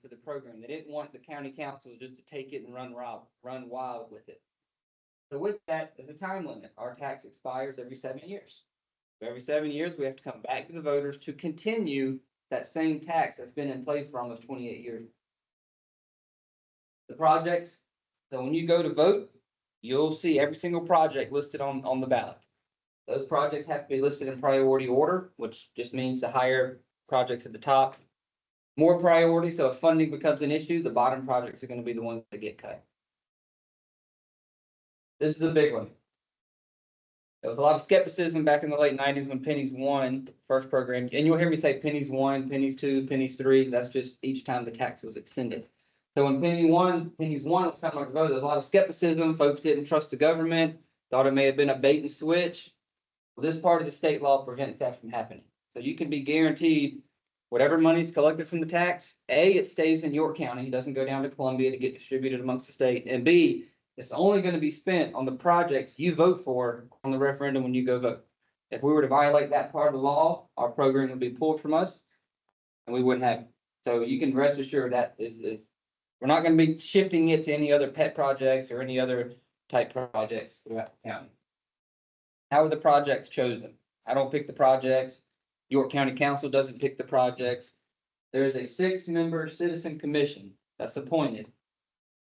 for the program. They didn't want the county council just to take it and run wild with it. So with that, there's a time limit. Our tax expires every 7 years. So every 7 years, we have to come back to the voters to continue that same tax that's been in place for almost 28 years. The projects, so when you go to vote, you'll see every single project listed on the ballot. Those projects have to be listed in priority order, which just means the higher projects at the top. More priority, so if funding becomes an issue, the bottom projects are going to be the ones that get cut. This is the big one. There was a lot of skepticism back in the late 90s when Pennies won the first program. And you'll hear me say Pennies 1, Pennies 2, Pennies 3. That's just each time the tax was extended. So when Pennies 1 was time to vote, there was a lot of skepticism. Folks didn't trust the government, thought it may have been a bait and switch. Well, this part of the state law prevents that from happening. So you can be guaranteed whatever money is collected from the tax, A, it stays in York County. It doesn't go down to Columbia to get distributed amongst the state. And B, it's only going to be spent on the projects you vote for on the referendum when you go vote. If we were to violate that part of the law, our program would be pulled from us and we wouldn't have it. So you can rest assured that we're not going to be shifting it to any other pet projects or any other type projects throughout the county. How are the projects chosen? I don't pick the projects. York County Council doesn't pick the projects. There is a 6-member citizen commission that's appointed.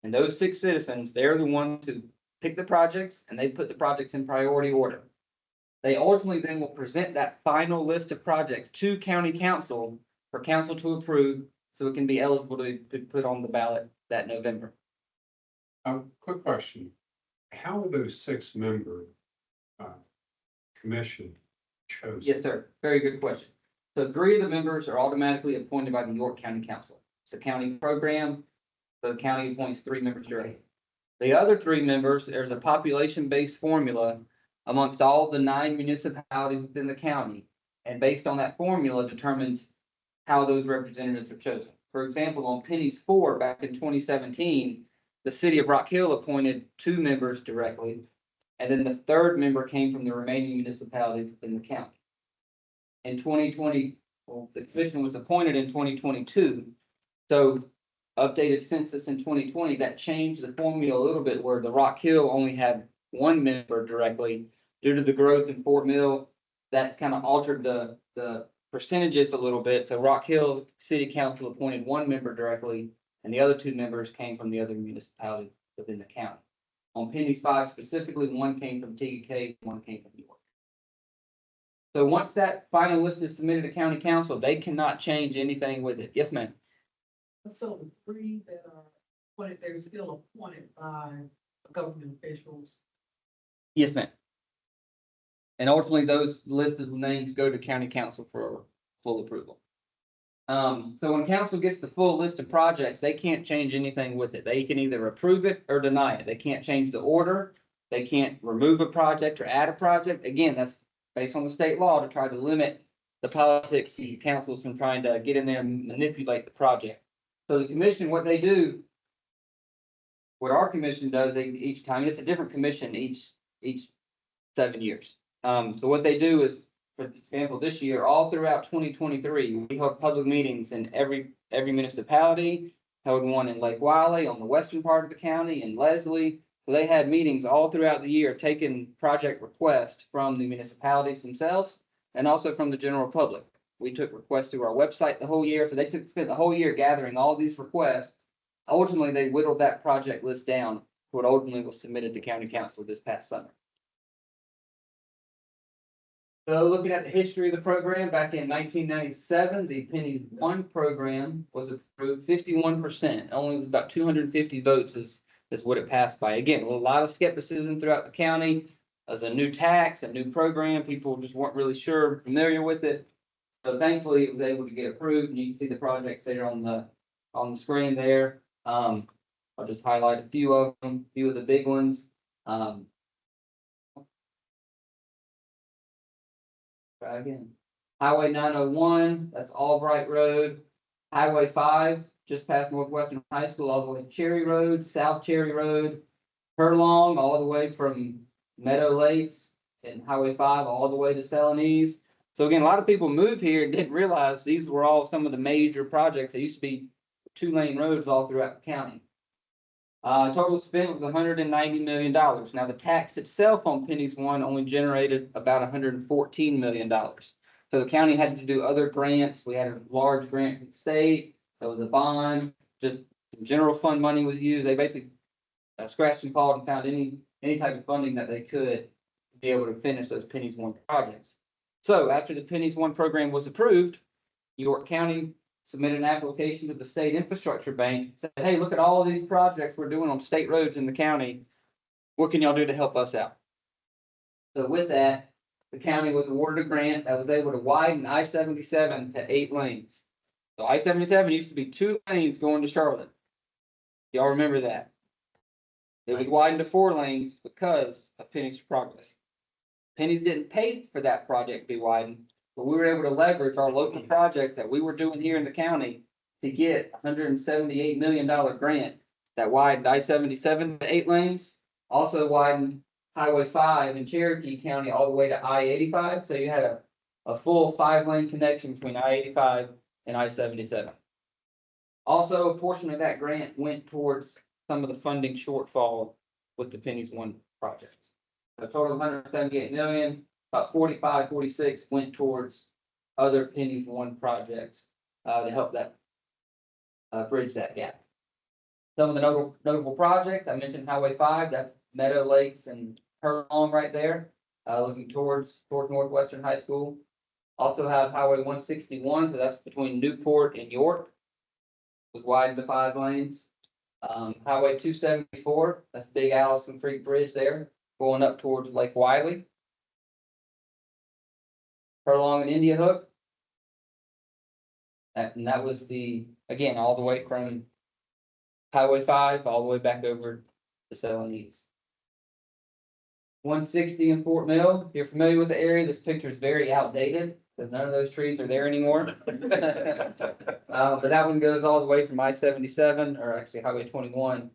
And those 6 citizens, they're the ones who pick the projects and they put the projects in priority order. They ultimately then will present that final list of projects to county council for council to approve so it can be eligible to put on the ballot that November. Quick question. How are those 6-member commission chosen? Yes, sir. Very good question. So 3 of the members are automatically appointed by the York County Council. It's a county program. So the county appoints 3 members directly. The other 3 members, there's a population-based formula amongst all the 9 municipalities within the county. And based on that formula determines how those representatives are chosen. For example, on Pennies 4 back in 2017, the city of Rock Hill appointed 2 members directly. And then the 3rd member came from the remaining municipalities within the county. In 2020, well, the commission was appointed in 2022. So updated census in 2020, that changed the formula a little bit where the Rock Hill only had 1 member directly. Due to the growth in Fort Mill, that kind of altered the percentages a little bit. So Rock Hill City Council appointed 1 member directly, and the other 2 members came from the other municipalities within the county. On Pennies 5 specifically, 1 came from TK, 1 came from York. So once that final list is submitted to county council, they cannot change anything with it. Yes, ma'am. So the 3 that are appointed, they're still appointed by government officials. Yes, ma'am. And ultimately, those listed names go to county council for full approval. So when council gets the full list of projects, they can't change anything with it. They can either approve it or deny it. They can't change the order. They can't remove a project or add a project. Again, that's based on the state law to try to limit the politics of councils from trying to get in there and manipulate the project. So the commission, what they do, what our commission does each time, it's a different commission each 7 years. So what they do is, for example, this year, all throughout 2023, we held public meetings in every municipality, held one in Lake Wiley on the western part of the county, in Leslie. So they had meetings all throughout the year, taking project requests from the municipalities themselves and also from the general public. We took requests through our website the whole year. So they spent the whole year gathering all these requests. Ultimately, they whittled that project list down to what ultimately was submitted to county council this past summer. So looking at the history of the program, back in 1997, the Pennies 1 program was approved 51%. Only about 250 votes is what it passed by. Again, a lot of skepticism throughout the county. As a new tax, a new program, people just weren't really familiar with it. So thankfully, it was able to get approved, and you can see the projects there on the screen there. I'll just highlight a few of them, a few of the big ones. Try again. Highway 901, that's Albright Road. Highway 5, just past Northwestern High School, all the way to Cherry Road, South Cherry Road. Furlong, all the way from Meadow Lakes, and Highway 5, all the way to Celanese. So again, a lot of people moved here and didn't realize these were all some of the major projects that used to be 2-lane roads all throughout the county. Total spent was $190 million. Now, the tax itself on Pennies One only generated about $114 million. So the county had to do other grants. We had a large grant from the state. There was a bond, just general fund money was used. They basically scratched and clawed and found any type of funding that they could to be able to finish those Pennies One projects. So after the Pennies One program was approved, York County submitted an application to the state infrastructure bank, said, hey, look at all of these projects we're doing on state roads in the county. What can y'all do to help us out? So with that, the county was awarded a grant that was able to widen I-77 to 8 lanes. So I-77 used to be 2 lanes going to Charlotte. Y'all remember that? It was widened to 4 lanes because of Pennies for Progress. Pennies didn't pay for that project to be widened, but we were able to leverage our local project that we were doing here in the county to get $178 million grant that widened I-77 to 8 lanes, also widened Highway 5 in Cherokee County all the way to I-85. So you had a full 5-lane connection between I-85 and I-77. Also, a portion of that grant went towards some of the funding shortfall with the Pennies One projects. A total of 178 million. About 45, 46 went towards other Pennies One projects to help that bridge that gap. Some of the notable projects, I mentioned Highway 5, that's Meadow Lakes and Hurlong right there, looking towards Northwestern High School. Also have Highway 161, so that's between Newport and York, was widened to 5 lanes. Highway 274, that's Big Allison Creek Bridge there, going up towards Lake Wiley. Furlong and India Hook. And that was again, all the way from Highway 5, all the way back over to Celanese. 160 in Fort Mill. If you're familiar with the area, this picture is very outdated because none of those trees are there anymore. But that one goes all the way from I-77, or actually Highway 21,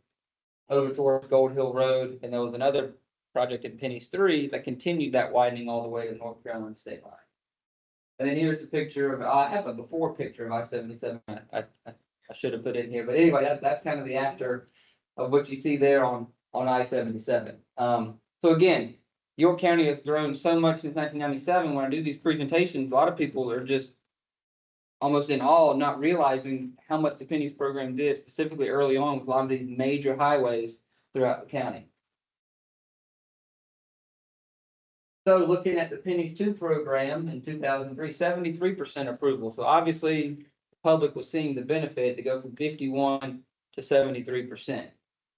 over towards Gold Hill Road. And there was another project in Pennies 3 that continued that widening all the way to North Carolina state line. And then here's the picture of, I have a before picture of I-77. I should have put in here, but anyway, that's kind of the after of what you see there on I-77. So again, York County has grown so much since 1997. When I do these presentations, a lot of people are just almost in awe, not realizing how much the Pennies program did, specifically early on with a lot of these major highways throughout the county. So looking at the Pennies 2 program in 2003, 73% approval. So obviously, the public was seeing the benefit to go from 51 to 73%.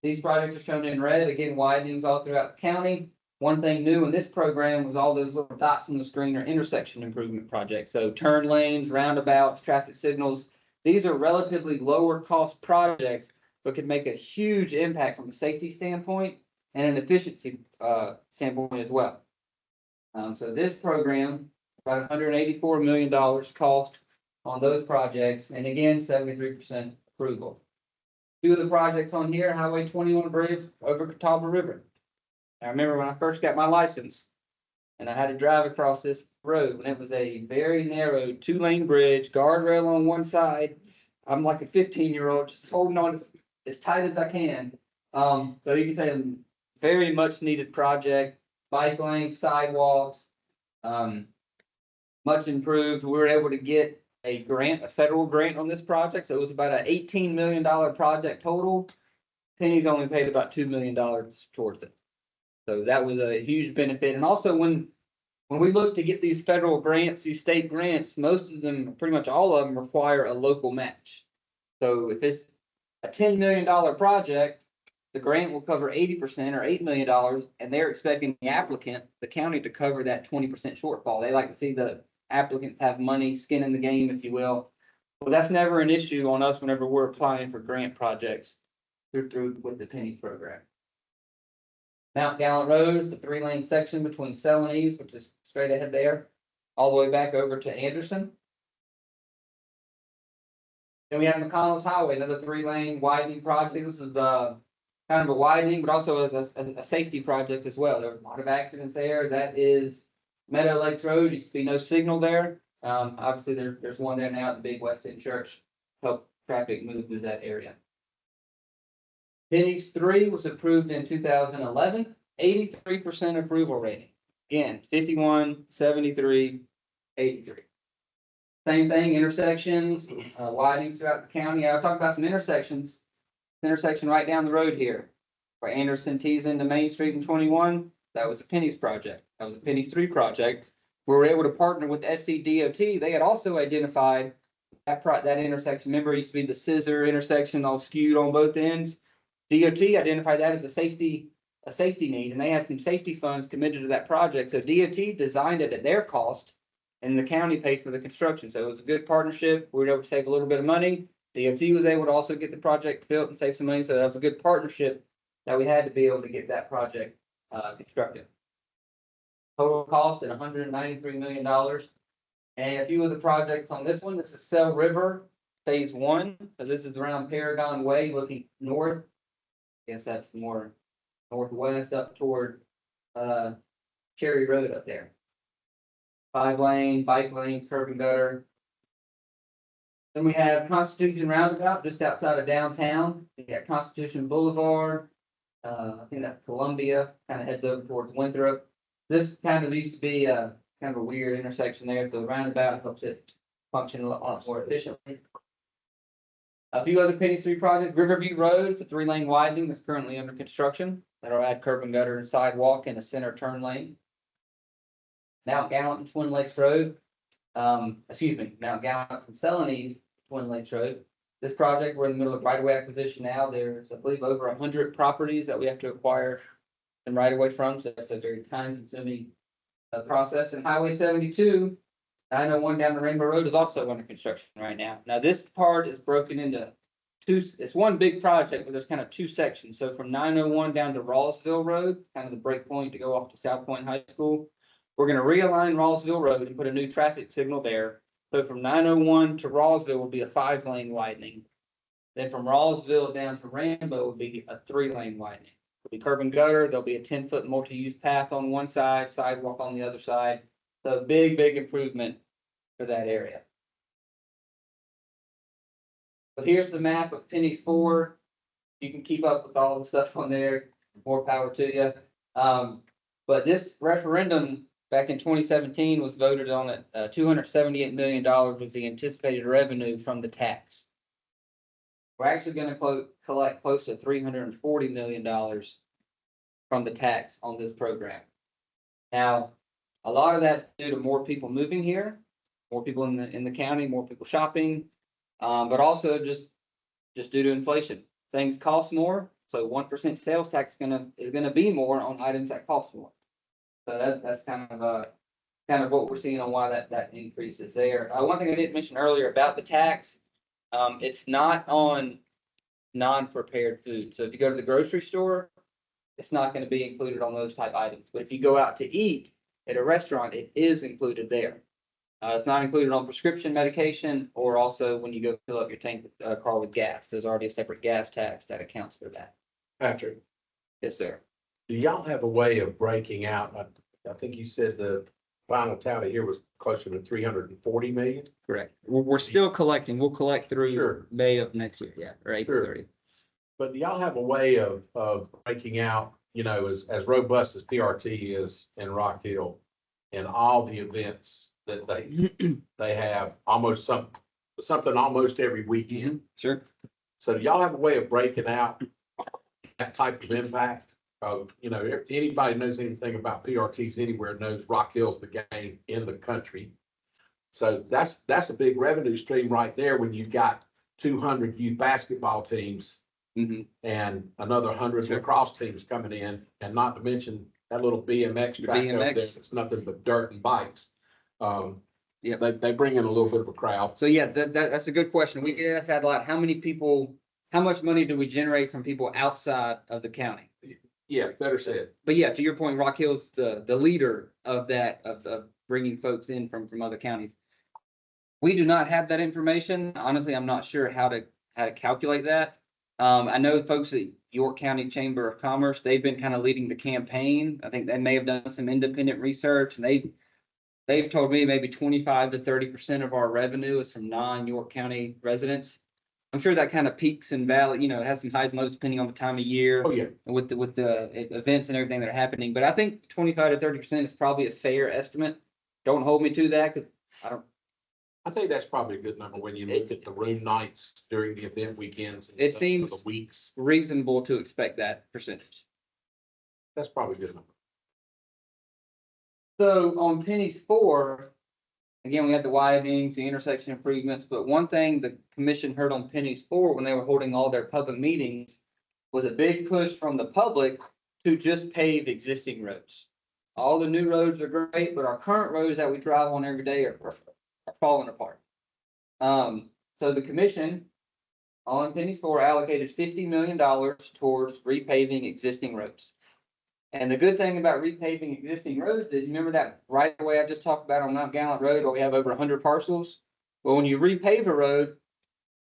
These projects are shown in red, again, widenings all throughout the county. One thing new in this program was all those little dots on the screen are intersection improvement projects. So turn lanes, roundabouts, traffic signals. These are relatively lower cost projects, but could make a huge impact from a safety standpoint and an efficiency standpoint as well. So this program, about $184 million cost on those projects, and again, 73% approval. 2 of the projects on here, Highway 21 bridge over Catawba River. I remember when I first got my license and I had to drive across this road, and it was a very narrow 2-lane bridge, guardrail on one side. I'm like a 15-year-old just holding on as tight as I can. So you can say a very much needed project, bike lanes, sidewalks, much improved. We were able to get a grant, a federal grant on this project. So it was about an $18 million project total. Pennies only paid about $2 million towards it. So that was a huge benefit. And also when we look to get these federal grants, these state grants, most of them, pretty much all of them require a local match. So if it's a $10 million project, the grant will cover 80% or $8 million, and they're expecting the applicant, the county, to cover that 20% shortfall. They like to see the applicants have money, skin in the game, if you will. Well, that's never an issue on us whenever we're applying for grant projects through with the Pennies program. Mount Gallant Road, the 3-lane section between Celanese, which is straight ahead there, all the way back over to Anderson. Then we have McConnell's Highway, another 3-lane widening project. This is kind of a widening, but also a safety project as well. There were a lot of accidents there. That is Meadow Lakes Road. Used to be no signal there. Obviously, there's one there now at the Big West End Church. Help traffic move through that area. Pennies 3 was approved in 2011, 83% approval rating. Again, 51, 73, 83. Same thing, intersections, widenings throughout the county. I'll talk about some intersections. Intersection right down the road here, where Anderson tees into Main Street in 21. That was a Pennies project. That was a Pennies 3 project. We were able to partner with SCDOT. They had also identified that intersection. Remember, it used to be the scissor intersection, all skewed on both ends. DOT identified that as a safety need, and they had some safety funds committed to that project. So DOT designed it at their cost, and the county paid for the construction. So it was a good partnership. We were able to save a little bit of money. DOT was able to also get the project built and save some money. So that was a good partnership that we had to be able to get that project constructed. Total cost at $193 million. And a few of the projects on this one, this is Cell River Phase 1. So this is around Paragon Way looking north. I guess that's more northwest up toward Cherry Road up there. 5-lane, bike lanes, curb and gutter. Then we have Constitution Roundabout just outside of downtown. You got Constitution Boulevard. I think that's Columbia, kind of heads over towards Winthrop. This kind of used to be kind of a weird intersection there. So the roundabout helps it function a lot more efficiently. A few other Pennies 3 projects. Riverview Road, it's a 3-lane widening that's currently under construction. That'll add curb and gutter and sidewalk and a center turn lane. Mount Gallant and Twin Lakes Road. Mount Gallant from Celanese, Twin Lakes Road. This project, we're in the middle of right-of-way acquisition now. There's, I believe, over 100 properties that we have to acquire and right-of-way from, so that's a very time-consuming process. And Highway 72, 901 down the Rainbow Road is also under construction right now. Now, this part is broken into it's one big project, but there's kind of two sections. So from 901 down to Rawlsville Road, kind of the break point to go off to South Point High School. We're going to realign Rawlsville Road and put a new traffic signal there. So from 901 to Rawlsville will be a 5-lane widening. Then from Rawlsville down to Rainbow will be a 3-lane widening. It'll be curb and gutter. There'll be a 10-foot multi-use path on one side, sidewalk on the other side. So big improvement for that area. But here's the map of Pennies 4. You can keep up with all the stuff on there. More power to you. But this referendum back in 2017 was voted on at $278 million was the anticipated revenue from the tax. We're actually going to collect close to $340 million from the tax on this program. Now, a lot of that's due to more people moving here, more people in the county, more people shopping, but also just due to inflation. Things cost more, so 1% sales tax is gonna be more on items that cost more. So that's kind of what we're seeing on why that increase is there. One thing I didn't mention earlier about the tax, it's not on non-prepared food. So if you go to the grocery store, it's not going to be included on those type items. But if you go out to eat at a restaurant, it is included there. It's not included on prescription medication or also when you go fill up your tank car with gas. There's already a separate gas tax that accounts for that. Patrick, Yes, sir. do y'all have a way of breaking out? I think you said the final tally here was closer to 340 million. Correct. We're still collecting. We'll collect through Sure. May of next year. Yeah, or April Sure. 30th. But do y'all have a way of breaking out, as robust as PRT is in Rock Hill and all the events that they have something almost every weekend. Sure. So do y'all have a way of breaking out that type of impact? Anybody knows anything about PRTs anywhere knows Rock Hill's the game in the country. So that's a big revenue stream right there when you've got 200 youth basketball teams and another 100 lacrosse teams coming in, and not to mention that little BMX track over there. It's nothing but dirt and bikes. Yeah, they bring in a little bit of a crowd. So yeah, that's a good question. We get asked that a lot. How much money do we generate from people outside of the county? Yeah, better said. But yeah, to your point, Rock Hill's the leader of that, of bringing folks in from other counties. We do not have that information. Honestly, I'm not sure how to calculate that. I know folks at York County Chamber of Commerce, they've been kind of leading the campaign. I think they may have done some independent research, and they've told me maybe 25 to 30% of our revenue is from non-York County residents. I'm sure that kind of peaks and valley, it has some highs and lows depending on the time of year. Oh, yeah. And with the events and everything that are happening, but I think 25 to 30% is probably a fair estimate. Don't hold me to that, because I think that's probably a good number when you look at the room nights during the event weekends. And It stuff for seems- the weeks. reasonable to expect that percentage. That's probably a good number. So on Pennies 4, again, we had the widenings, the intersection improvements, but one thing the commission heard on Pennies 4 when they were holding all their public meetings was a big push from the public to just pave existing roads. All the new roads are great, but our current roads that we drive on every day are falling apart. So the commission on Pennies 4 allocated $50 million towards repaving existing roads. And the good thing about repaving existing roads is, you remember that right of way I just talked about on Mount Gallant Road, where we have over 100 parcels? Well, when you repave a road,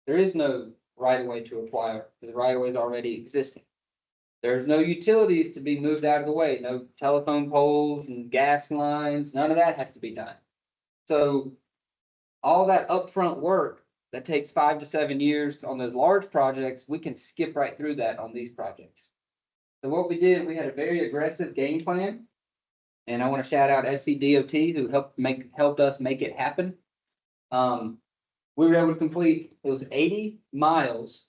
there is no right of way to acquire, because the right of way is already existing. There's no utilities to be moved out of the way, no telephone poles and gas lines, none of that has to be done. So all that upfront work that takes 5 to 7 years on those large projects, we can skip right through that on these projects. So what we did, we had a very aggressive game plan. And I want to shout out SCDOT, who helped us make it happen. We were able to complete, it was 80 miles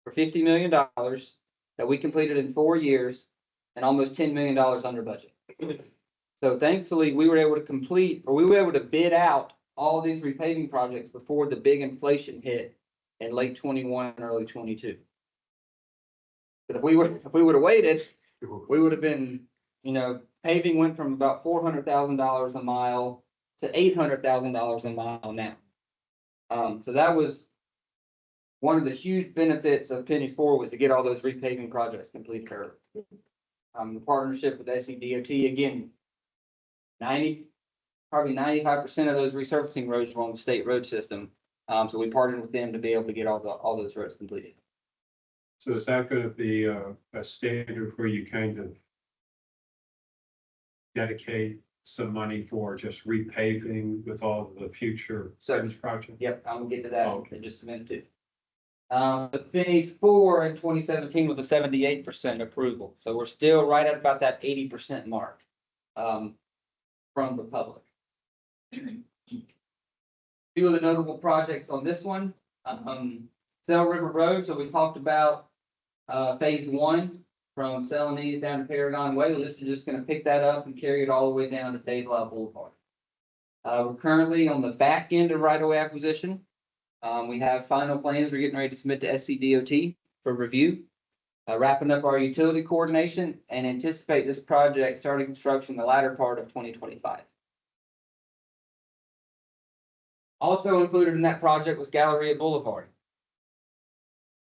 for $50 million that we completed in 4 years and almost $10 million under budget. So thankfully, we were able to bid out all these repaving projects before the big inflation hit in late 21 and early 22. But if we would have waited, we would have been, paving went from about $400,000 a mile to $800,000 a mile now. So that was one of the huge benefits of Pennies 4, was to get all those repaving projects completed early. The partnership with SCDOT, again, probably 95% of those resurfacing roads were on the state road system. So we partnered with them to be able to get all those roads completed. So is that gonna be a standard where you kind of dedicate some money for just repaving with all the future service projects? Yep, I'm gonna get to that Okay. in just a minute too. The Pennies 4 in 2017 was a 78% approval, so we're still right at about that 80% mark, from the public. Few of the notable projects on this one, Sail River Road, so we talked about, phase 1 from Celanese down to Paragon Way. Well, this is just gonna pick that up and carry it all the way down to Dave Love Boulevard. We're currently on the back end of right-of-way acquisition. We have final plans we're getting ready to submit to SCDOT for review. Wrapping up our utility coordination and anticipate this project starting construction the latter part of 2025. Also included in that project was Galleria Boulevard.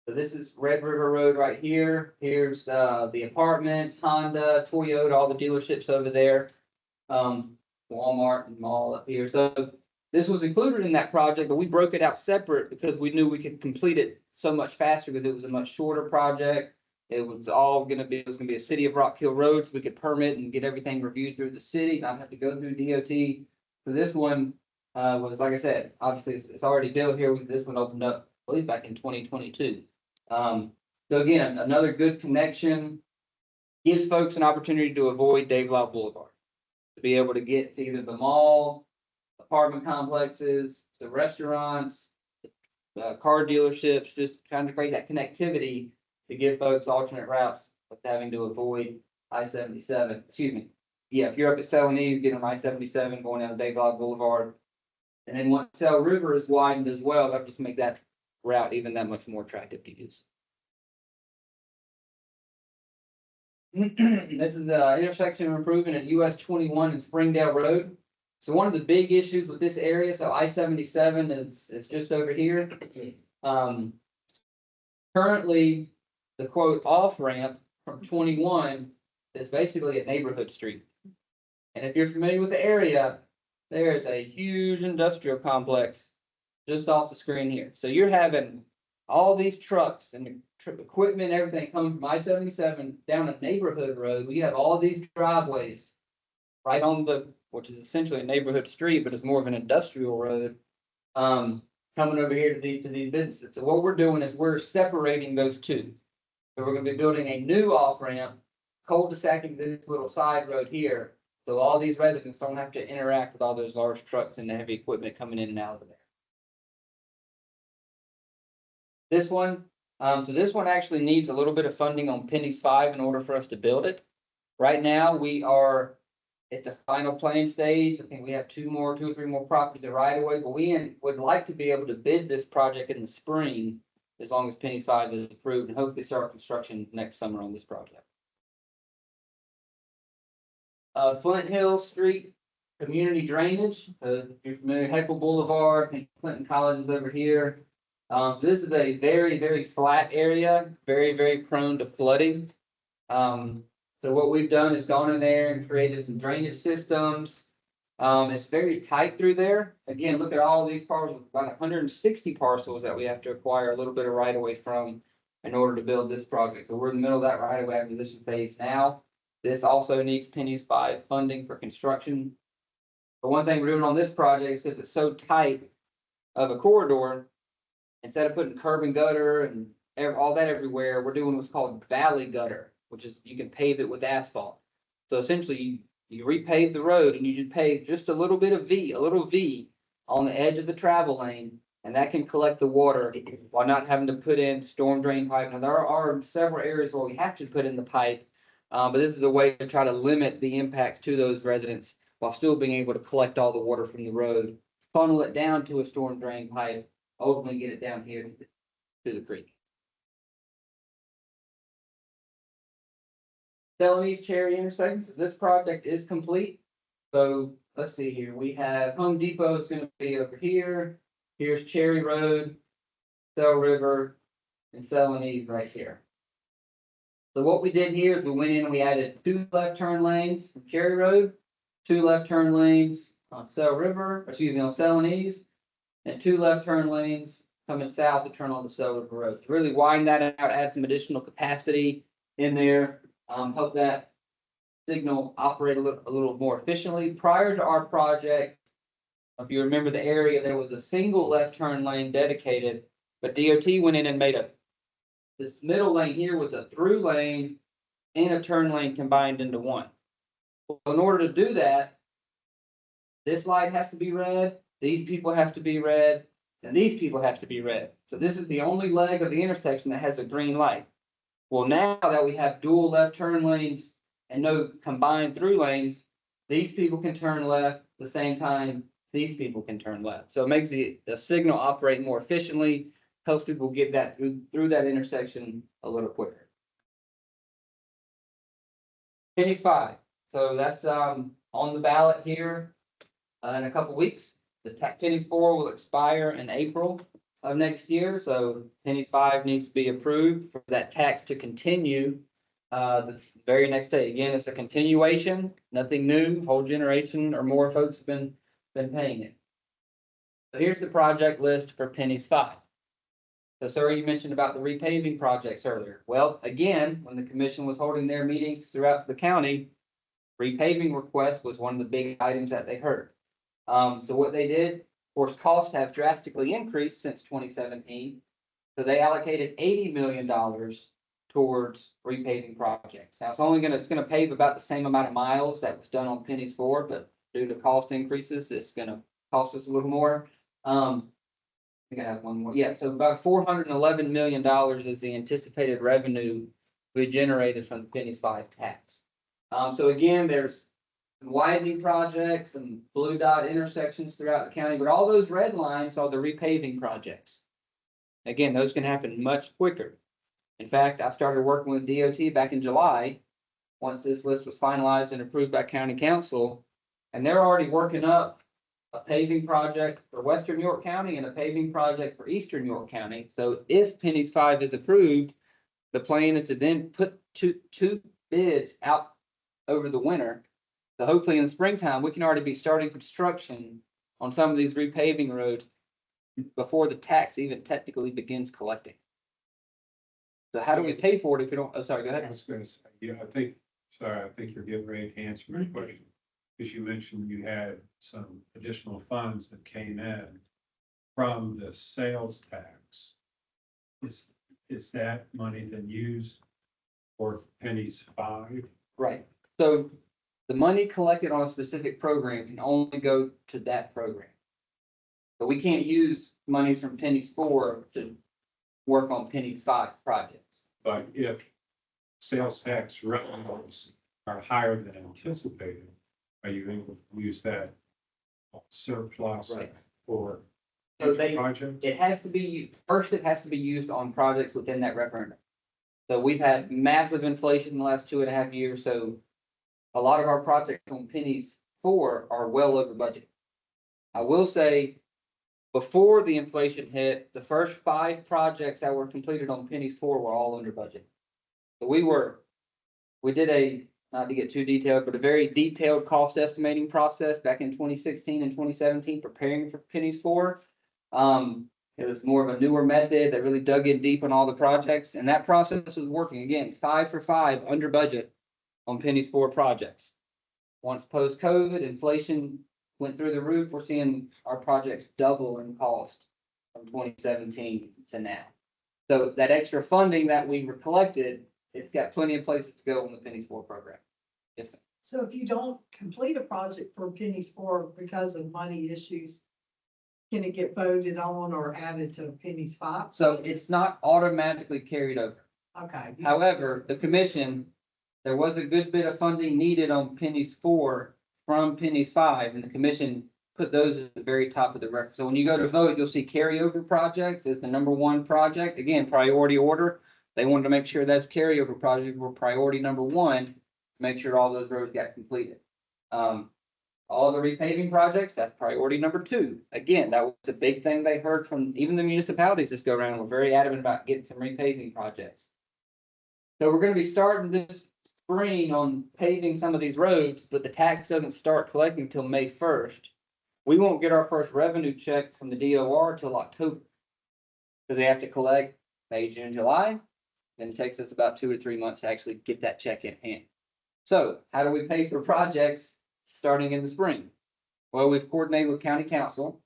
So this is Red River Road right here. Here's the apartments, Honda, Toyota, all the dealerships over there. Walmart and mall up here. So this was included in that project, but we broke it out separate because we knew we could complete it so much faster because it was a much shorter project. It was gonna be a City of Rock Hill road, so we could permit and get everything reviewed through the city, not have to go through DOT. So this one was, like I said, obviously it's already built here. This one opened up, I believe, back in 2022. So again, another good connection, gives folks an opportunity to avoid Dave Love Boulevard. To be able to get to either the mall, apartment complexes, the restaurants, car dealerships, just trying to create that connectivity to give folks alternate routes with having to avoid I-77, excuse me. Yeah, if you're up at Celanese, get on I-77 going down to Dave Love Boulevard. And then once Sail River is widened as well, that'll just make that route even that much more attractive to use. This is the intersection improvement at US 21 and Springdale Road. So one of the big issues with this area, so I-77 is just over here. Currently, the quote off ramp from 21 is basically a neighborhood street. And if you're familiar with the area, there is a huge industrial complex just off the screen here. So you're having all these trucks and equipment, everything coming from I-77 down a neighborhood road. We have all these driveways right on which is essentially a neighborhood street, but it's more of an industrial road. coming over here to these businesses. So what we're doing is we're separating those two. So we're gonna be building a new off-ramp, cul-de-sacing this little side road here. So all these residents don't have to interact with all those large trucks and the heavy equipment coming in and out of there. This one, so this one actually needs a little bit of funding on Pennies 5 in order for us to build it. Right now, we are at the final plan stage. I think we have two or three more properties to right away, but we would like to be able to bid this project in the spring as long as Pennies 5 is approved and hopefully start construction next summer on this project. Flint Hill Street community drainage, if you're familiar, Heckle Boulevard, and Clinton College is over here. So this is a very, very flat area, very, very prone to flooding. So what we've done is gone in there and created some drainage systems. It's very tight through there. Again, look at all these parcels, about 160 parcels that we have to acquire a little bit of right of way from in order to build this project. So we're in the middle of that right of way acquisition phase now. This also needs Pennies 5 funding for construction. But one thing we're doing on this project is because it's so tight of a corridor, instead of putting curb and gutter and all that everywhere, we're doing what's called valley gutter, which is you can pave it with asphalt. So essentially you repave the road and you just pave just a little bit of a little V on the edge of the travel lane, and that can collect the water while not having to put in storm drain pipe. Now there are several areas where we have to put in the pipe, but this is a way to try to limit the impacts to those residents while still being able to collect all the water from the road, funnel it down to a storm drain pipe, ultimately get it down here to the creek. Celanese Cherry intersection, this project is complete. So let's see here, we have Home Depot is gonna be over here. Here's Cherry Road, Cell River, and Celanese right here. So what we did here is we went in and we added 2 left turn lanes from Cherry Road, 2 left turn lanes on Cell River, excuse me, on Celanese, and 2 left turn lanes coming south to turn on the Cell River Road. To really widen that out, add some additional capacity in there, help that signal operate a little more efficiently. Prior to our project, if you remember the area, there was a single left turn lane dedicated, but DOT went in and made this middle lane here was a through lane and a turn lane combined into one. Well, in order to do that, this light has to be red, these people have to be red, and these people have to be red. So this is the only leg of the intersection that has a green light. Well, now that we have dual left turn lanes and no combined through lanes, these people can turn left at the same time these people can turn left. So it makes the signal operate more efficiently, helps people get that through that intersection a little quicker. Pennies 5. So that's on the ballot here in a couple weeks. The Pennies 4 will expire in April of next year, so Pennies 5 needs to be approved for that tax to continue the very next day. Again, it's a continuation, nothing new, whole generation or more folks have been paying it. So here's the project list for Pennies 5. So sir, you mentioned about the repaving projects earlier. Well, again, when the commission was holding their meetings throughout the county, repaving request was one of the big items that they heard. So what they did, of course, costs have drastically increased since 2017. So they allocated $80 million towards repaving projects. Now it's gonna pave about the same amount of miles that was done on Pennies 4, but due to cost increases, it's gonna cost us a little more. I think I have one more. Yeah, so about $411 million is the anticipated revenue we generated from the Pennies 5 tax. So again, there's widening projects and blue dot intersections throughout the county, but all those red lines are the repaving projects. Again, those can happen much quicker. In fact, I started working with DOT back in July, once this list was finalized and approved by county council, and they're already working up a paving project for Western York County and a paving project for Eastern York County. So if Pennies 5 is approved, the plan is to then put two bids out over the winter. So hopefully in the springtime, we can already be starting construction on some of these repaving roads before the tax even technically begins collecting. So how do we pay for it if we don't, oh, sorry, go I ahead. was gonna say, yeah, I think you're getting ready to answer my question. Because you mentioned you had some additional funds that came in from the sales tax, is that money then used for Pennies 5? Right. So the money collected on a specific program can only go to that program. So we can't use monies from Pennies 4 to work on Pennies 5 projects. But if sales tax revenues are higher than anticipated, are you able to use that surplus Right. for So future they, projects? it has to be, first it has to be used on projects within that referendum. So we've had massive inflation in the last 2.5 years, so a lot of our projects on Pennies 4 are well over budget. I will say, before the inflation hit, the first 5 projects that were completed on Pennies 4 were all under budget. So we did a, not to get too detailed, but a very detailed cost estimating process back in 2016 and 2017, preparing for Pennies 4. It was more of a newer method that really dug in deep on all the projects, and that process was working. Again, 5 for 5 under budget on Pennies 4 projects. Once post-COVID, inflation went through the roof. We're seeing our projects double in cost from 2017 to now. So that extra funding that we were collected, it's got plenty of places to go on the Pennies 4 program. Yes, ma'am. So if you don't complete a project for Pennies 4 because of money issues, can it get voted on or added to Pennies 5? So it's not automatically carried over. Okay. However, the commission, there was a good bit of funding needed on Pennies 4 from Pennies 5, and the commission put those at the very top of the record. So when you go to vote, you'll see carryover projects as the #1 project. Again, priority order. They wanted to make sure those carryover projects were priority #1, to make sure all those roads got completed. All the repaving projects, that's priority #2. Again, that was a big thing they heard from even the municipalities this go around. Were very adamant about getting some repaving projects. So we're gonna be starting this spring on paving some of these roads, but the tax doesn't start collecting until May 1st. We won't get our first revenue check from the DOR till October. Because they have to collect May, June, July. Then it takes us about 2 to 3 months to actually get that check in hand. So how do we pay for projects starting in the spring? Well, we've coordinated with county council.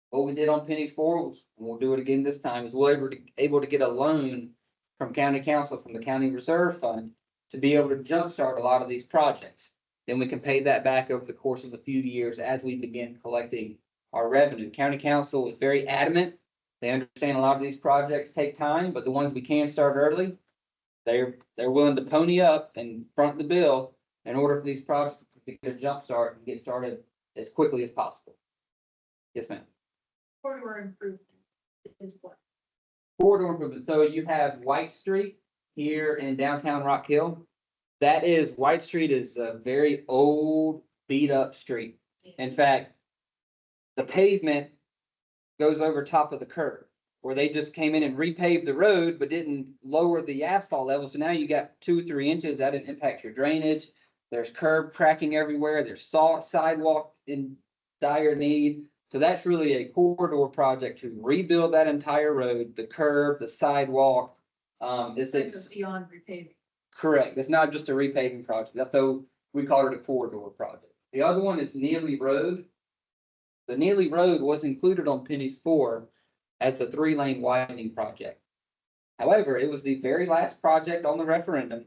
What we did on Pennies 4, and we'll do it again this time, is we're able to get a loan from county council, from the county reserve fund, to be able to jumpstart a lot of these projects. Then we can pay that back over the course of a few years as we begin collecting our revenue. County council is very adamant. They understand a lot of these projects take time, but the ones we can start early, they're willing to pony up and front the bill in order for these projects to get a jump start and get started as quickly as possible. Yes, ma'am. Corridor improvement is what? Corridor improvement. So you have White Street here in downtown Rock Hill. White Street is a very old, beat up street. In fact, the pavement goes over top of the curb, where they just came in and repaved the road, but didn't lower the asphalt level. So now you got 2-3 inches. That didn't impact your drainage. There's curb cracking everywhere. There's sidewalk in dire need. So that's really a corridor project to rebuild that entire road, the curb, the sidewalk. It's beyond repaving. Correct. It's not just a repaving project. That's so we call it a corridor project. The other one is Neely Road. The Neely Road was included on Pennies 4 as a 3-lane widening project. However, it was the very last project on the referendum.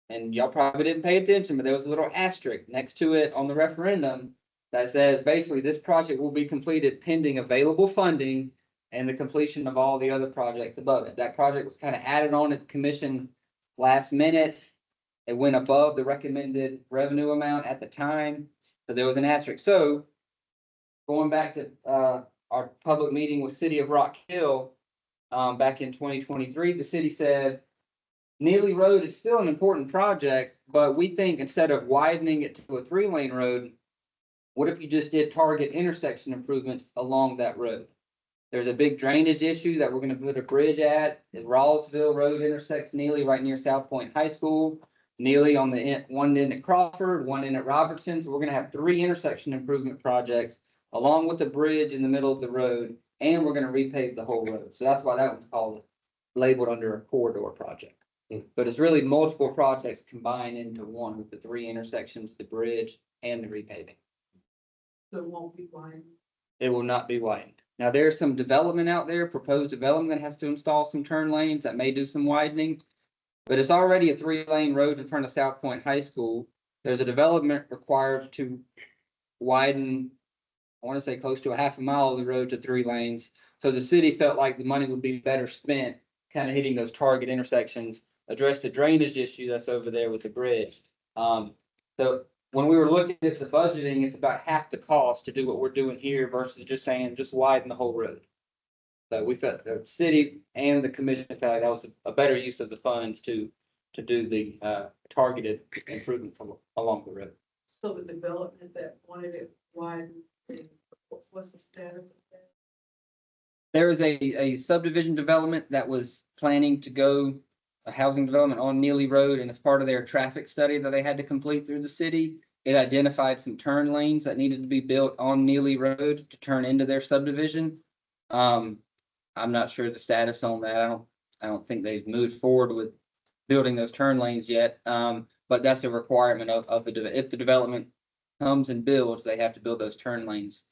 And y'all probably didn't pay attention, but there was a little asterisk next to it on the referendum that says basically this project will be completed pending available funding and the completion of all the other projects above it. That project was kind of added on at the commission last minute. It went above the recommended revenue amount at the time, so there was an asterisk. So going back to our public meeting with City of Rock Hill back in 2023, the city said Neely Road is still an important project, but we think instead of widening it to a 3-lane road, what if you just did target intersection improvements along that road? There's a big drainage issue that we're gonna put a bridge at. Rawlsville Road intersects Neely right near South Point High School. Neely on the one end at Crawford, one end at Robertson. So we're gonna have 3 intersection improvement projects along with the bridge in the middle of the road, and we're gonna repave the whole road. So that's why that one's called, labeled under a corridor project. But it's really multiple projects combined into one with the 3 intersections, the bridge, and the repaving. So it won't be wide. It will not be widened. Now, there's some development out there, proposed development that has to install some turn lanes that may do some widening. But it's already a 3-lane road in front of South Point High School. There's a development required to widen, I want to say close to a half a mile of the road to 3 lanes. So the city felt like the money would be better spent kind of hitting those target intersections, address the drainage issue that's over there with the bridge. So when we were looking at the budgeting, it's about half the cost to do what we're doing here versus just saying, just widen the whole road. So we felt the city and the commission felt like that was a better use of the funds to do the targeted improvements along the road. So the development that wanted it widened, what's the status of that? There is a subdivision development that was planning to go, a housing development on Neely Road, and as part of their traffic study that they had to complete through the city, it identified some turn lanes that needed to be built on Neely Road to turn into their subdivision. I'm not sure the status on that. I don't think they've moved forward with building those turn lanes yet. But that's a requirement of if the development comes and builds, they have to build those turn lanes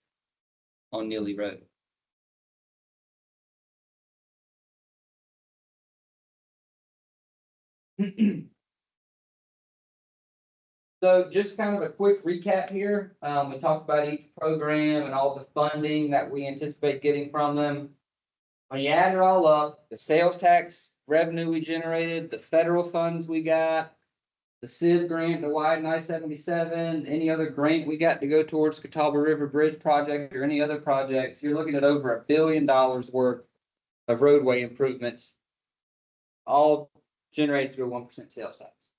on Neely Road. So just kind of a quick recap here. We talked about each program and all the funding that we anticipate getting from them. When you add it all up, the sales tax revenue we generated, the federal funds we got, the SID grant to widen I-77, any other grant we got to go towards Catawba River Bridge project or any other projects, you're looking at over $1 billion worth of roadway improvements, all generated through a 1% sales tax.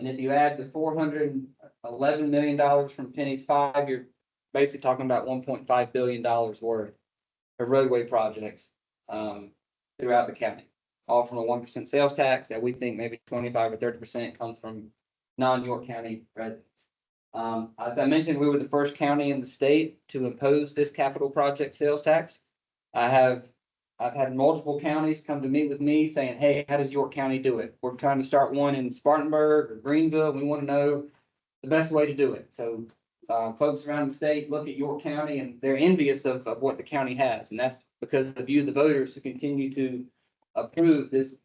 And if you add the $411 million from Pennies 5, you're basically talking about $1.5 billion worth of roadway projects throughout the county, all from a 1% sales tax that we think maybe 25 or 30% comes from non-York County residents. As I mentioned, we were the first county in the state to impose this capital project sales tax. I've had multiple counties come to meet with me saying, hey, how does York County do it? We're trying to start one in Spartanburg or Greenville. We want to know the best way to do it. So folks around the state look at York County and they're envious of what the county has. And that's because of you, the voters, who continue to approve this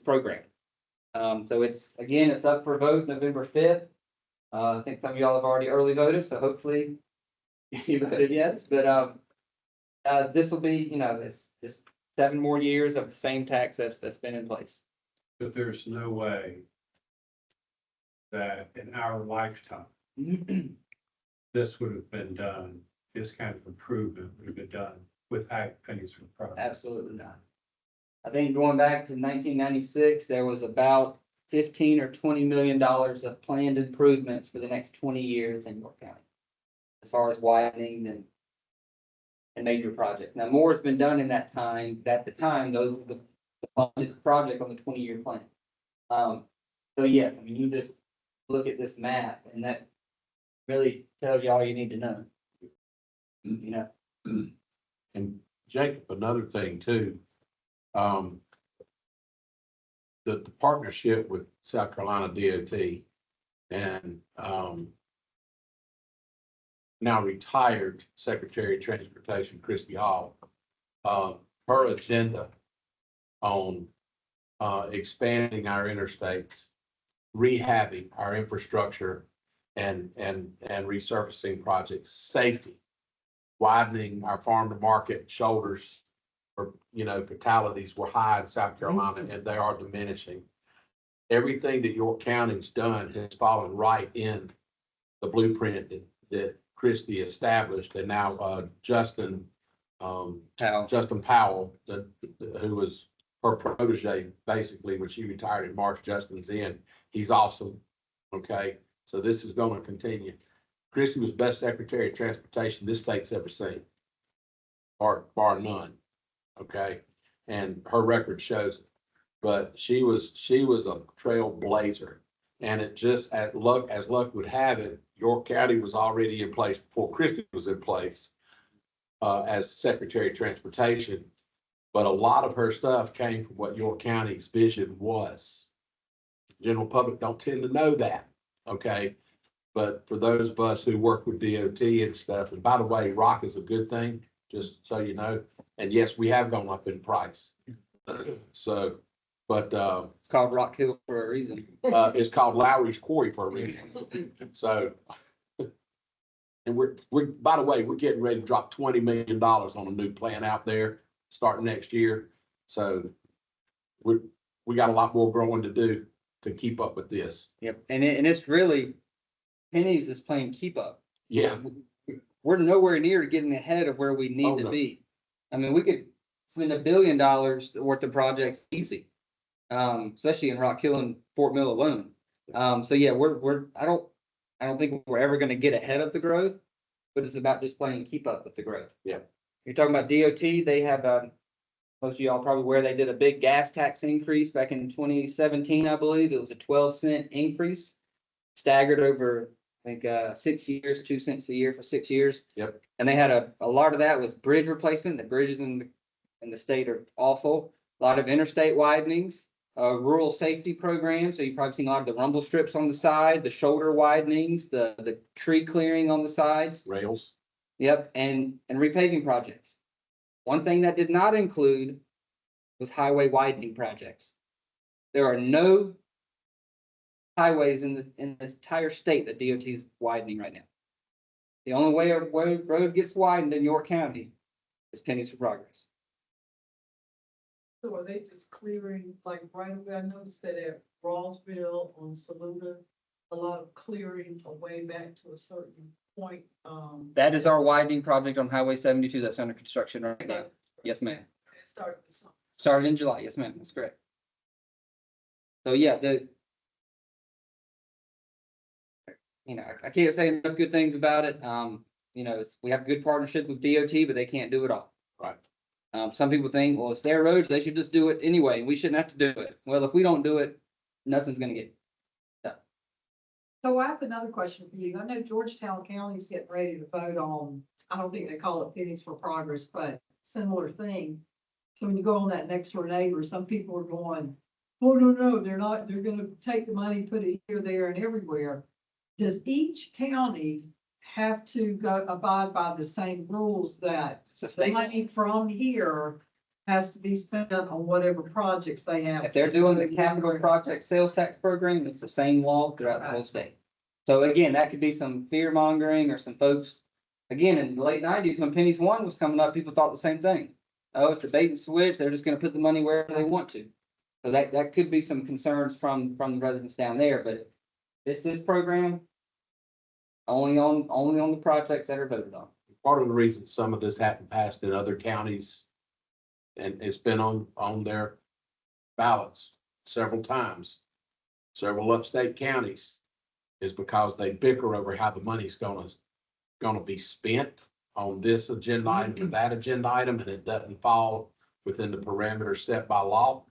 program. So it's up for vote November 5th. I think some of y'all have already early voted, so hopefully you voted yes. But this will be, it's just 7 more years of the same tax that's been in place. But there's no way that in our lifetime, this would have been done, this kind of improvement would have been done without pennies for profit. Absolutely not. I think going back to 1996, there was about $15 or $20 million of planned improvements for the next 20 years in York County, as far as widening and major projects. Now, more has been done in that time. At the time, those were the funded project on the 20-year plan. So yes, I mean, you just look at this map, and that really tells you all you need to know. And Jacob, another thing too, the partnership with South Carolina DOT and now retired Secretary of Transportation Christy Hall, her agenda on expanding our interstates, rehabbing our infrastructure, and resurfacing projects, safety, widening our farm to market shoulders, or fatalities were high in South Carolina, and they are diminishing. Everything that York County's done has fallen right in the blueprint that Christie established, and now Justin Powell, who was her protege basically when she retired in March. Justin's in. He's awesome. Okay, so this is going to continue. Christie was best Secretary of Transportation this state's ever seen, bar none. Okay, and her record shows it. But she was a trailblazer, and it just as luck would have it, York County was already in place before Christie was in place as Secretary of Transportation. But a lot of her stuff came from what York County's vision was. The general public don't tend to know that. Okay. But for those of us who work with DOT and stuff, and by the way, rock is a good thing, just so you know, And yes, we have gone up in price. So, but, It's called Rock Hill for a reason. it's called Lowry's Quarry for a reason. So. And by the way, we're getting ready to drop $20 million on a new plant out there starting next year. So we got a lot more growing to do to keep up with this. Yep, and it's really, Pennies is playing keep up. Yeah, We're nowhere near getting ahead of where we Oh, need to no. be. I mean, we could spend $1 billion worth of projects easy. Especially in Rock Hill and Fort Mill alone. So yeah, I don't think we're ever gonna get ahead of the growth, but it's about just playing keep up with the growth. Yeah. You're talking about DOT, they have, most of y'all probably aware, they did a big gas tax increase back in 2017, I believe. It was a 12-cent increase, staggered over, I think, 6 years, 2 cents a year for 6 years. Yep. And they had a lot of that was bridge replacement. The bridges in the state are awful. A lot of interstate widenings, rural safety programs. So you've probably seen a lot of the rumble strips on the side, the shoulder widenings, the tree clearing on the sides. rails. Yep, and repaving projects. One thing that did not include was highway widening projects. There are no highways in this entire state that DOT is widening right now. The only way a road gets widened in York County is Pennies for Progress. So are they just clearing, like, right away? I noticed that at Rawsville on Saluda, a lot of clearing away back to a certain point, That is our widening project on Highway 72 that's under construction right now. Yes, ma'am. it started with something. Started in July. Yes, ma'am. That's correct. So yeah, I can't say enough good things about it. We have good partnership with DOT, but they can't do it all. Right. Some people think, well, it's their roads, they should just do it anyway. We shouldn't have to do it. Well, if we don't do it, nothing's gonna get done. So I have another question for you. I know Georgetown County's getting ready to vote on, I don't think they call it Pennies for Progress, but similar thing. So when you go on that next door neighbor, some people are going, oh, no, they're not, they're gonna take the money, put it here, there, and everywhere. Does each county have to go abide by the same rules that It's a the state, money from here has to be spent on whatever projects they have? if they're doing the capital project sales tax program, it's the same law throughout the whole state. So again, that could be some fear mongering or some folks, again, in the late 90s, when Pennies One was coming up, people thought the same thing. Oh, it's the bait and switch. They're just gonna put the money wherever they want to. So that could be some concerns from the residents down there, but this program only on the projects that are voted on. Part of the reason some of this hadn't passed in other counties, and it's been on their ballots several times, several upstate counties, is because they bicker over how the money's gonna be spent on this agenda item or that agenda item, and it doesn't fall within the parameters set by law.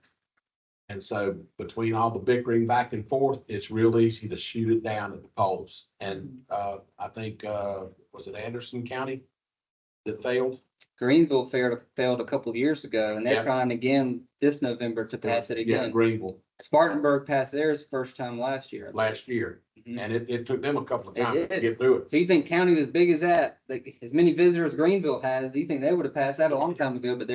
And so between all the bickering back and forth, it's real easy to shoot it down at the polls. And I think, was it Anderson County that failed? Greenville failed a couple of years ago, and they're Yeah. trying again this November to pass it Yeah, again. Greenville Spartanburg passed theirs first time last year. last year, Mhm. and it took them a couple of It times to did. get through it. So you think counties as big as that, like as many visitors Greenville has, do you think they would have passed that a long time ago? But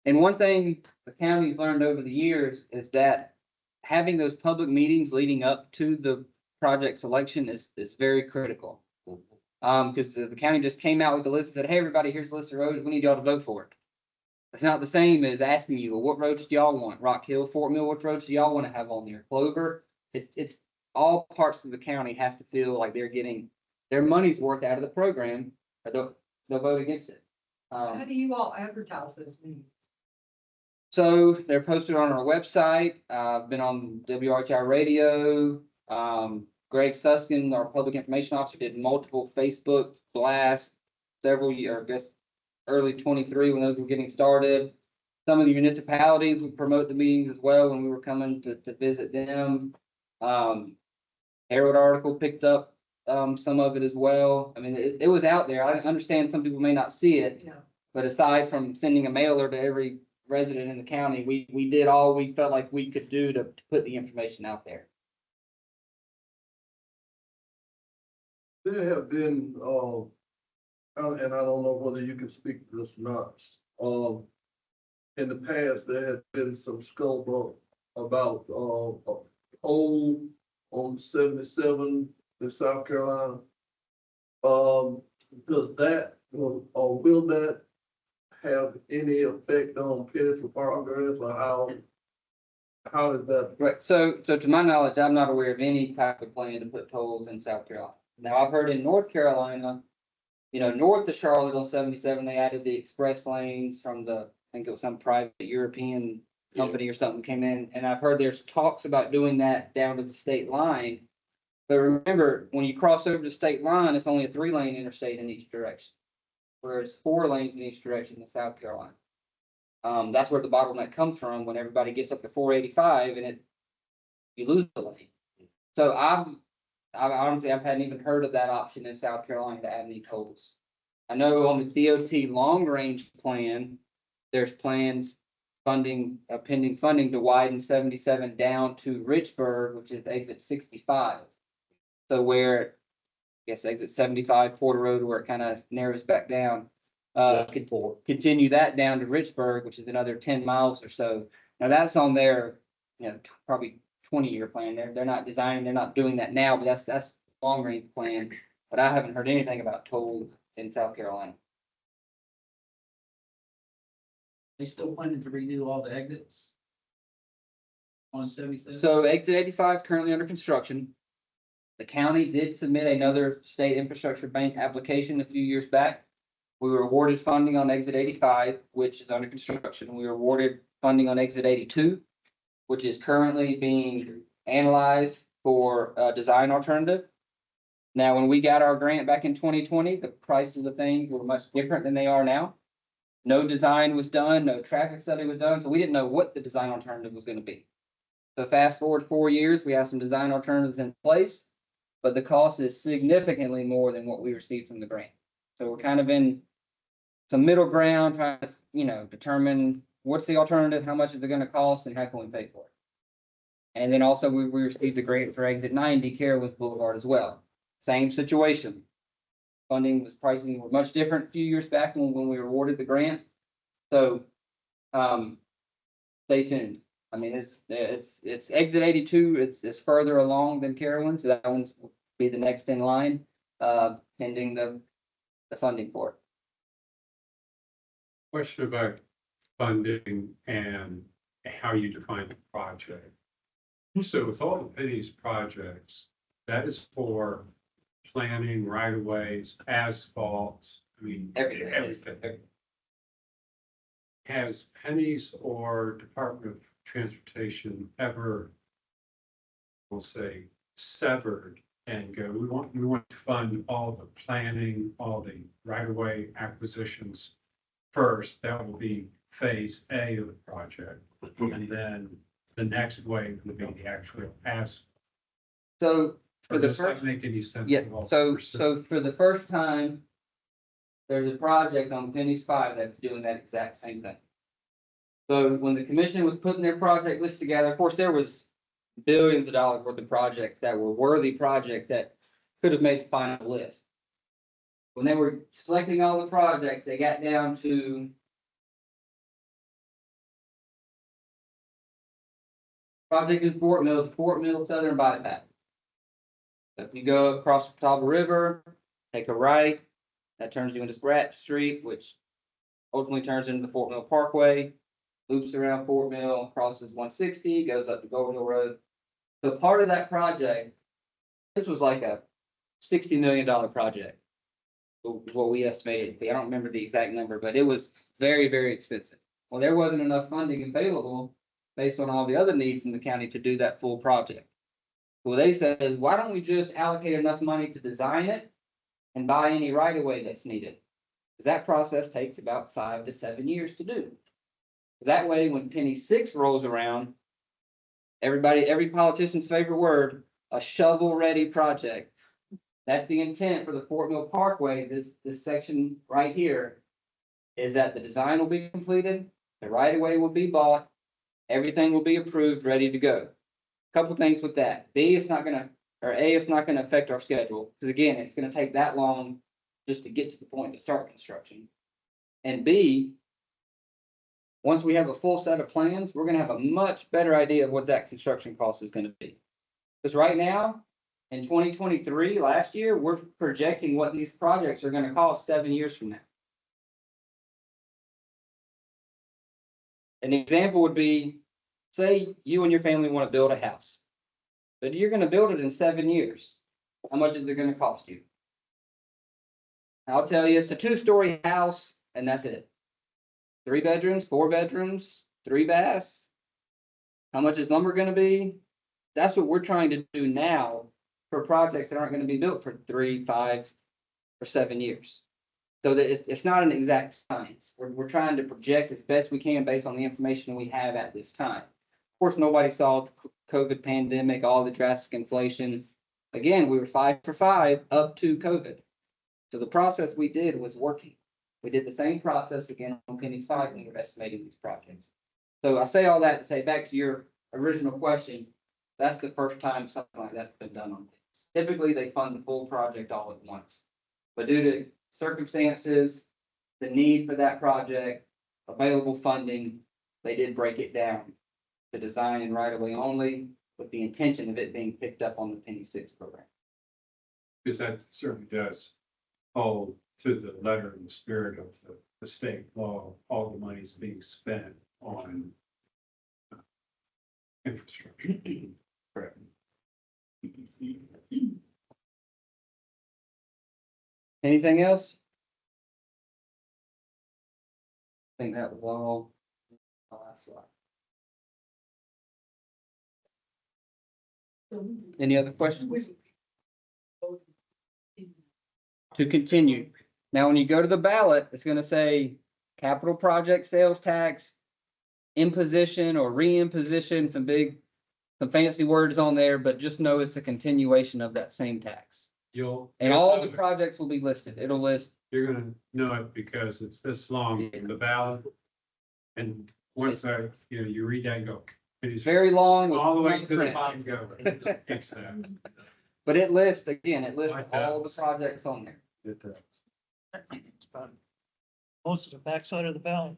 and one thing the county's learned over the years is that having those public meetings leading up to the project selection is very critical. Because the county just came out with a list and said, hey, everybody, here's a list of roads, we need y'all to vote for it. It's not the same as asking you, well, what roads do y'all want? Rock Hill, Fort Mill, what roads do y'all want to have on there? Clover? It's all parts of the county have to feel like they're getting their money's worth out of the program, or they'll vote against it. How do you all advertise those meetings? So they're posted on our website. I've been on WRHI radio. Greg Suskin, our public information officer, did multiple Facebook blasts several years, I guess, early 23 when those were getting started. Some of the municipalities would promote the meetings as well when we were coming to visit them. Herald article picked up some of it as well. I mean, it was out there. I understand some people may not see it, Yeah. but aside from sending a mailer to every resident in the county, we did all we felt like we could do to put the information out there. There have been, and I don't know whether you can speak to this or not, in the past, there has been some scuttlebutt about, a pole on 77 in South Carolina. Does that, or will that have any effect on Pennies for Progress, or how is that? Right, so to my knowledge, I'm not aware of any type of plan to put tolls in South Carolina. Now, I've heard in North Carolina, north of Charlotte on 77, they added the express lanes from I think it was some private European company or something came in, and I've heard there's talks about doing that down to the state line. But remember, when you cross over the state line, it's only a 3-lane interstate in each direction, whereas 4 lanes in each direction in South Carolina. That's where the bottleneck comes from when everybody gets up to 485 and you lose the lane. So I honestly, I hadn't even heard of that option in South Carolina to add any tolls. I know on the DOT long range plan, there's plans pending funding to widen 77 down to Richburg, which is exit 65. So where, I guess exit 75 Porter Road, where it kind of narrows back down. Continue that down to Richburg, which is another 10 miles or so. Now that's on their, probably 20-year plan. They're not designing, they're not doing that now, but that's long range plan. But I haven't heard anything about tolls in South Carolina. They still planning to redo all the exits on 77? So exit 85 is currently under construction. The county did submit another state infrastructure bank application a few years back. We were awarded funding on exit 85, which is under construction. We were awarded funding on exit 82, which is currently being analyzed for a design alternative. Now, when we got our grant back in 2020, the prices of things were much different than they are now. No design was done, no traffic study was done, so we didn't know what the design alternative was going to be. So fast forward 4 years, we have some design alternatives in place, but the cost is significantly more than what we received from the grant. So we're kind of in some middle ground, trying to, determine what's the alternative, how much is it going to cost, and how can we pay for it. And then also we received a grant for exit 90 Carowinds Boulevard as well. Same situation. Pricing was much different a few years back when we were awarded the grant. So, stay tuned. I mean, it's exit 82. It's further along than Carowinds, so that one's will be the next in line, pending the funding for it. Question about funding and how you define the project. So with all the Pennies projects, that is for planning, right of ways, asphalt, everything. Has Pennies or Department of Transportation ever, we'll say, severed and go, we want to fund all the planning, all the right of way acquisitions first? That will be phase A of the project. And then the next wave will be the actual asphalt. So for the Does that first, make any sense? yeah, at all? so for the first time, there's a project on Pennies 5 that's doing that exact same thing. So when the commission was putting their project list together, of course, there was billions of dollars worth of projects that were worthy projects that could have made the final list. When they were selecting all the projects, they got down to project in Fort Mill Southern Bypass. So if you go across the Catawba River, take a right, that turns you into Spratt Street, which ultimately turns into the Fort Mill Parkway, loops around Fort Mill, crosses 160, goes up to Gold Hill Road. So part of that project, this was like a $60 million project, what we estimated it to be. I don't remember the exact number, but it was very, very expensive. Well, there wasn't enough funding available based on all the other needs in the county to do that full project. Well, they said, is why don't we just allocate enough money to design it and buy any right of way that's needed? That process takes about 5 to 7 years to do. That way, when Penny 6 rolls around, every politician's favorite word, a shovel-ready project. That's the intent for the Fort Mill Parkway. This section right here is that the design will be completed, the right of way will be bought, everything will be approved, ready to go. Couple things with that. A, it's not gonna affect our schedule, because again, it's gonna take that long just to get to the point to start construction. And B, Once we have a full set of plans, we're gonna have a much better idea of what that construction cost is gonna be. Because right now, in 2023, last year, we're projecting what these projects are gonna cost 7 years from now. An example would be, say you and your family want to build a house. But you're gonna build it in 7 years. How much is it gonna cost you? I'll tell you, it's a 2-story house and that's it. 3 bedrooms, 4 bedrooms, 3 baths. How much is lumber gonna be? That's what we're trying to do now for projects that aren't gonna be built for 3, 5, or 7 years. So that it's not an exact science. We're trying to project as best we can based on the information we have at this time. Of course, nobody saw the COVID pandemic, all the drastic inflation. Again, we were 5 for 5 up to COVID. So the process we did was working. We did the same process again on Pennies 5 when we were estimating these projects. So I say all that to say back to your original question, that's the first time something like that's been done on things. Typically, they fund the full project all at once. But due to circumstances, the need for that project, available funding, they did break it down to design and right of way only, with the intention of it being picked up on the Penny 6 program. Because that certainly does hold to the letter and the spirit of the state law, all the money's being spent on infrastructure. Correct. Anything else? I think that was all. Last slide. Any other questions? To continue. Now, when you go to the ballot, it's gonna say capital project sales tax, imposition or reimposition, some fancy words on there, but just know it's a continuation of that same tax. And all the projects will be listed. It'll list, You're gonna know it because it's this long in the ballot. And once you read that and go. it's very long. with All the way one to the print. bottom go. It's that. But it lists, again, it lists Like all the that. projects on there. It does. It's about most of the backside of the ballot.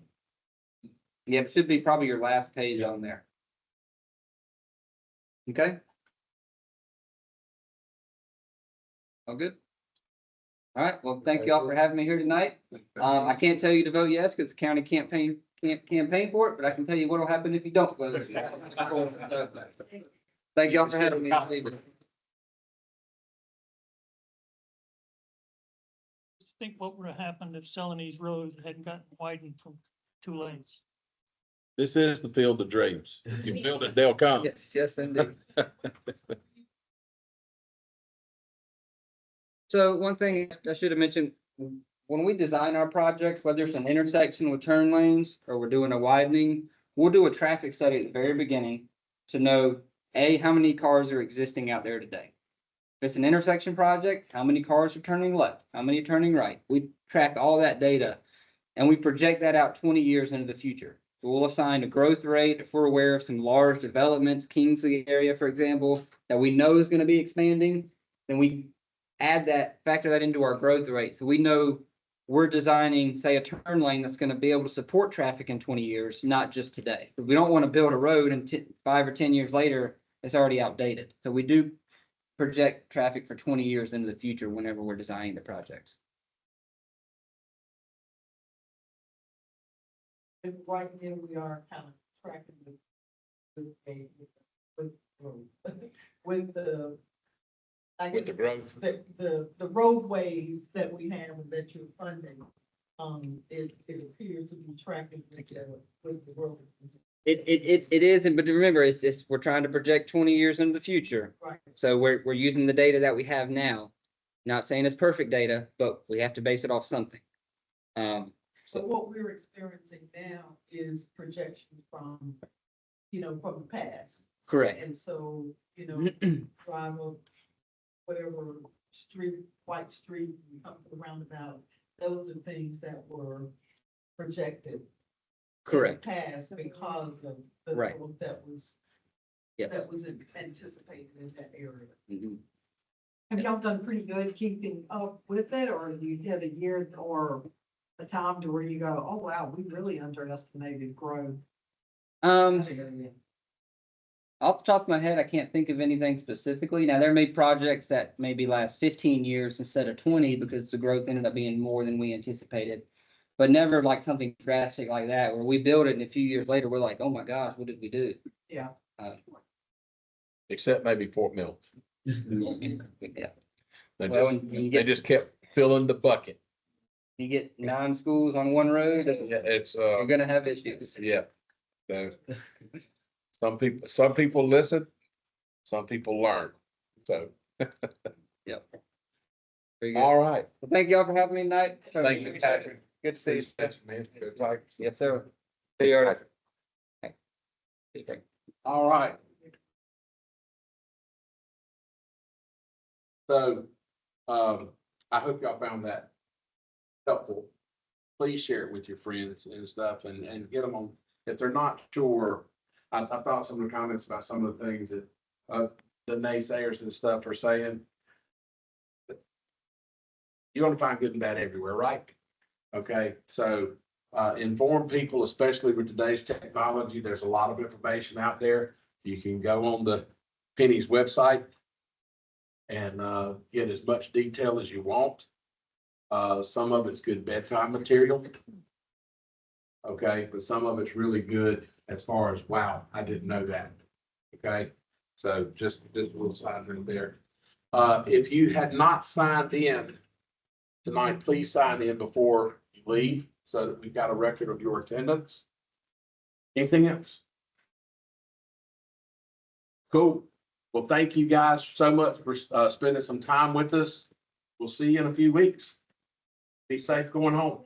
Yeah, it should be probably your last page on there. Okay? All good? All right, well, thank you all for having me here tonight. I can't tell you to vote yes, because the county can't campaign for it, but I can tell you what'll happen if you don't vote. Thank you all for having me. Think what would have happened if Celanese Road hadn't gotten widened from 2 lanes? This is the field of dreams. If you build it, they'll come. Yes, indeed. So one thing I should have mentioned, when we design our projects, whether it's an intersection with turn lanes or we're doing a widening, we'll do a traffic study at the very beginning to know, A, how many cars are existing out there today. If it's an intersection project, how many cars are turning left? How many are turning right? We track all that data and we project that out 20 years into the future. So we'll assign a growth rate if we're aware of some large developments, Kingsley area, for example, that we know is going to be expanding. Then we factor that into our growth rate. So we know we're designing, say, a turn lane that's going to be able to support traffic in 20 years, not just today. But we don't want to build a road and 5 or 10 years later, it's already outdated. So we do project traffic for 20 years into the future whenever we're designing the projects. And right now, we are kind of tracking with the, I With guess, the growth. the roadways that we have and that you're funding. It appears to be tracking with the road. It isn't, but remember, we're trying to project 20 years into the future. Right. So we're using the data that we have now. Not saying it's perfect data, but we have to base it off something. But what we're experiencing now is projections from the past. Correct. And so, drive up whatever street, White Street, you come to the roundabout, those are things that were projected. Correct. In the past because of the Right. growth that was Yes. anticipated in that area. Mhm. Have y'all done pretty good keeping up with it, or you had a year or a time to where you go, oh, wow, we really underestimated growth? Off the top of my head, I can't think of anything specifically. Now, there may be projects that maybe last 15 years instead of 20 because the growth ended up being more than we anticipated. But never like something drastic like that where we build it and a few years later, we're like, oh my gosh, what did we do? Yeah. Except maybe Fort Mill. Yeah. They Well, just, when you they get, just kept filling the bucket. you get 9 schools on one road, Yeah, it's, you're gonna have issues. yeah. So, some people listen, some people learn. So, Yep. Very good. all right. Well, thank y'all for having me tonight. Thank you, Patrick. Good to see you. Man. Good talk. Yes, sir. See you. later. Okay. All right. So, I hope y'all found that helpful. Please share it with your friends and stuff and get them on, if they're not sure. I thought some of the comments about some of the things that, the naysayers and stuff are saying. You're gonna find good and bad everywhere, right? Okay, so, inform people, especially with today's technology. There's a lot of information out there. You can go on the Pennies website and get as much detail as you want. Some of it's good bedtime material. Okay, but some of it's really good as far as, wow, I didn't know that. Okay, so just a little side note there. If you had not signed in tonight, please sign in before you leave so that we've got a record of your attendance. Anything else? Cool. Well, thank you guys so much for spending some time with us. We'll see you in a few weeks. Be safe going home.